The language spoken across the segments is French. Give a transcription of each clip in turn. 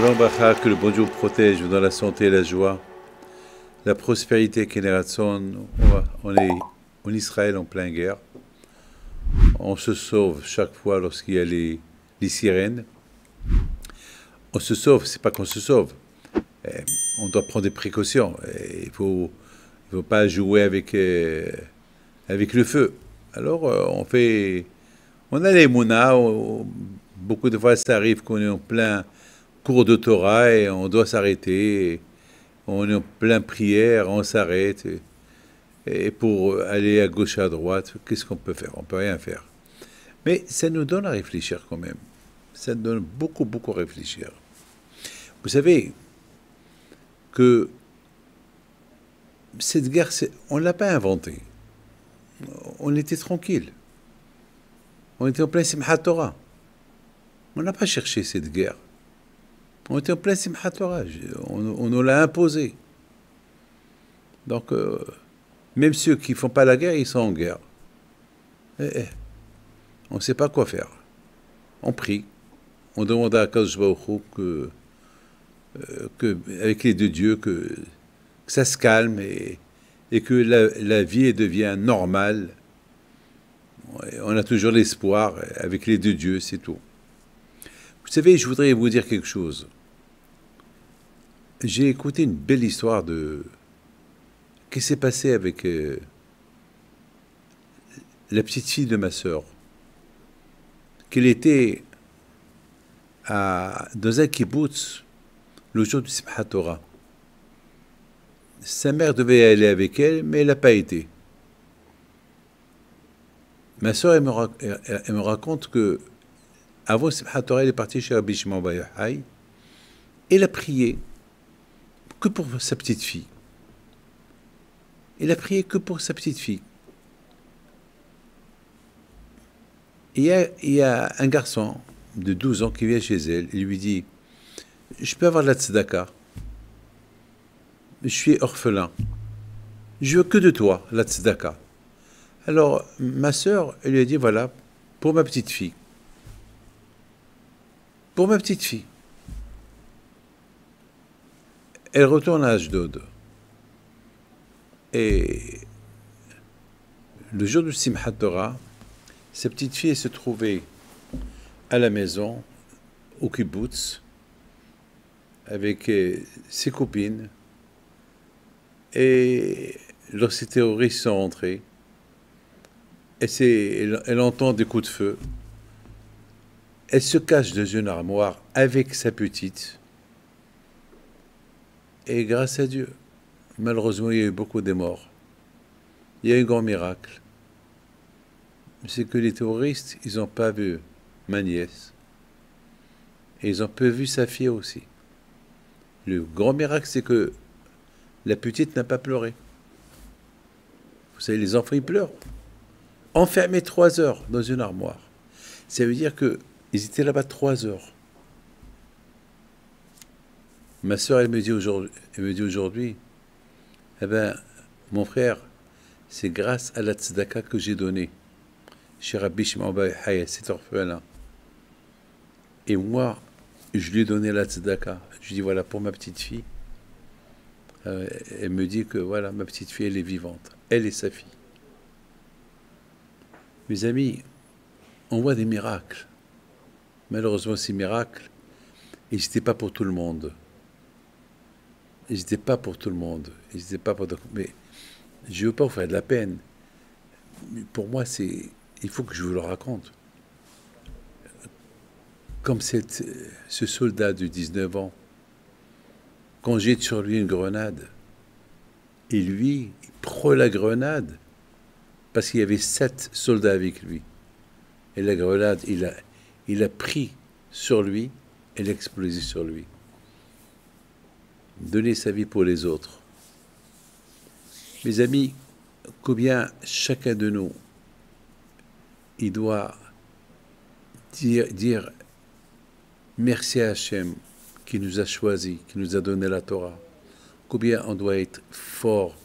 Shalom Bacha, que le bon Dieu protège dans la santé et la joie, la prospérité Keneratson. On est en Israël en pleine guerre. On se sauve chaque fois lorsqu'il y a les sirènes. On se sauve, c'est pas qu'on se sauve. On doit prendre des précautions. Il faut pas jouer avec le feu. Alors on a les mounas. Beaucoup de fois, ça arrive qu'on est en plein cours de Torah et on doit s'arrêter. On est en plein prière, on s'arrête. Et pour aller à gauche, à droite, qu'est-ce qu'on peut faire? On peut rien faire. Mais ça nous donne à réfléchir quand même. Ça nous donne beaucoup, beaucoup à réfléchir. Vous savez que cette guerre, on ne l'a pas inventée. On était tranquille. On était en plein Simchat Torah. On n'a pas cherché cette guerre. On était en plein Simchat Torah. On nous l'a imposée. Donc, même ceux qui ne font pas la guerre, ils sont en guerre. On ne sait pas quoi faire. On prie. On demande à Akadosh Baruch Hu avec les deux dieux, que ça se calme et que la vie devient normale. On a toujours l'espoir avec les deux dieux, c'est tout. Vous savez, je voudrais vous dire quelque chose. J'ai écouté une belle histoire qui s'est passée avec la petite fille de ma sœur. Qu'elle était dans un kibbutz le jour du Simchat Torah. Sa mère devait aller avec elle, mais elle n'a pas été. Ma sœur, elle me raconte que avant Simchat Torah, elle est partie chez Rabbi Shimon Bar Yochai. Elle a prié que pour sa petite fille. Elle a prié que pour sa petite fille. Il y a un garçon de 12 ans qui vient chez elle. Il lui dit: je peux avoir la tzedaka? Je suis orphelin. Je veux que de toi, la tzedaka. Alors, ma sœur, elle lui a dit: voilà, pour ma petite fille. Pour ma petite fille. Elle retourne à Ashdod. Et le jour du Simchat Torah, sa petite fille se trouvait à la maison, au kibbutz, avec ses copines. Et lorsque les terroristes sont rentrés, elle entend des coups de feu. Elle se cache dans une armoire avec sa petite. Et grâce à Dieu, malheureusement, il y a eu beaucoup de morts. Il y a eu un grand miracle. C'est que les terroristes, ils n'ont pas vu ma nièce. Et ils ont peu vu sa fille aussi. Le grand miracle, c'est que la petite n'a pas pleuré. Vous savez, les enfants, ils pleurent. Enfermés 3 heures dans une armoire. Ça veut dire qu'ils étaient là-bas 3 heures. Ma sœur, elle me dit aujourd'hui, eh ben, mon frère, c'est grâce à la tzedaka que j'ai donnée chez Rabbi Shimon Bar Yochai, cet orphelin. Et moi, je lui ai donné la tzedaka. Je lui dis: voilà, pour ma petite fille. Elle me dit que voilà, ma petite fille, elle est vivante. Elle et sa fille. Mes amis, on voit des miracles. Malheureusement, ces miracles, ils n'étaient pas pour tout le monde. Ils n'étaient pas pour tout le monde. Ils n'étaient pas pour... Mais je ne veux pas vous faire de la peine. Pour moi, il faut que je vous le raconte. Comme ce soldat de 19 ans, qu'on jette sur lui une grenade, et lui, il prend la grenade, parce qu'il y avait 7 soldats avec lui. Et la grenade, il a pris sur lui, elle a explosé sur lui. Donner sa vie pour les autres. Mes amis, combien chacun de nous, il doit dire merci à Hachem qui nous a choisis, qui nous a donné la Torah. Combien on doit être fort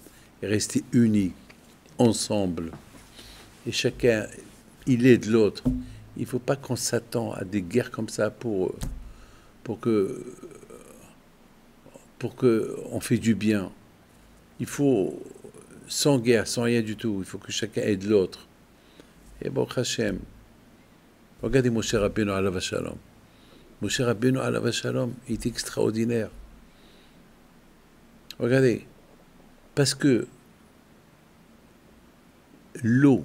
et rester unis, ensemble. Et chacun, il aide l'autre. Il ne faut pas qu'on s'attend à des guerres comme ça pour que pour qu'on fait du bien. Il faut, sans guerre, sans rien du tout, il faut que chacun aide l'autre. Et bon, Hachem, regardez Moshe Rabbeinu alav shalom. Moshe Rabbeinu alav shalom, il est extraordinaire. Regardez, parce que l'eau,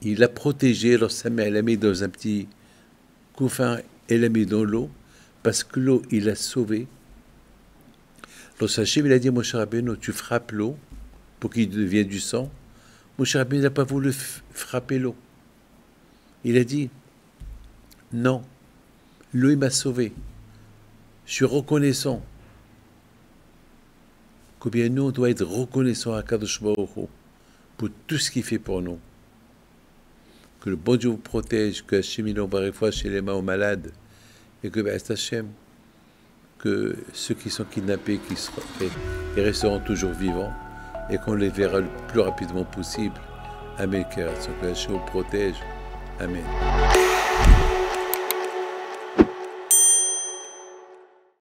il l'a protégée, alors sa mère l'a mis dans un petit couffin, elle l'a mis dans l'eau, parce que l'eau, il l'a sauvée. Alors Hachem, il a dit à Moshe Rabbeinu, tu frappes l'eau pour qu'il devienne du sang. Moshe Rabbeinu n'a pas voulu frapper l'eau. Il a dit, non, l'eau, il m'a sauvé. Je suis reconnaissant. Combien nous, on doit être reconnaissant à Kadosh Baruch Hu pour tout ce qu'il fait pour nous. Que le bon Dieu vous protège, que Hachem il envoie fois chez les mains aux malades, et que Hachem, que ceux qui sont kidnappés, ils resteront toujours vivants, et qu'on les verra le plus rapidement possible. Amen. Que Hachem vous protège. Amen.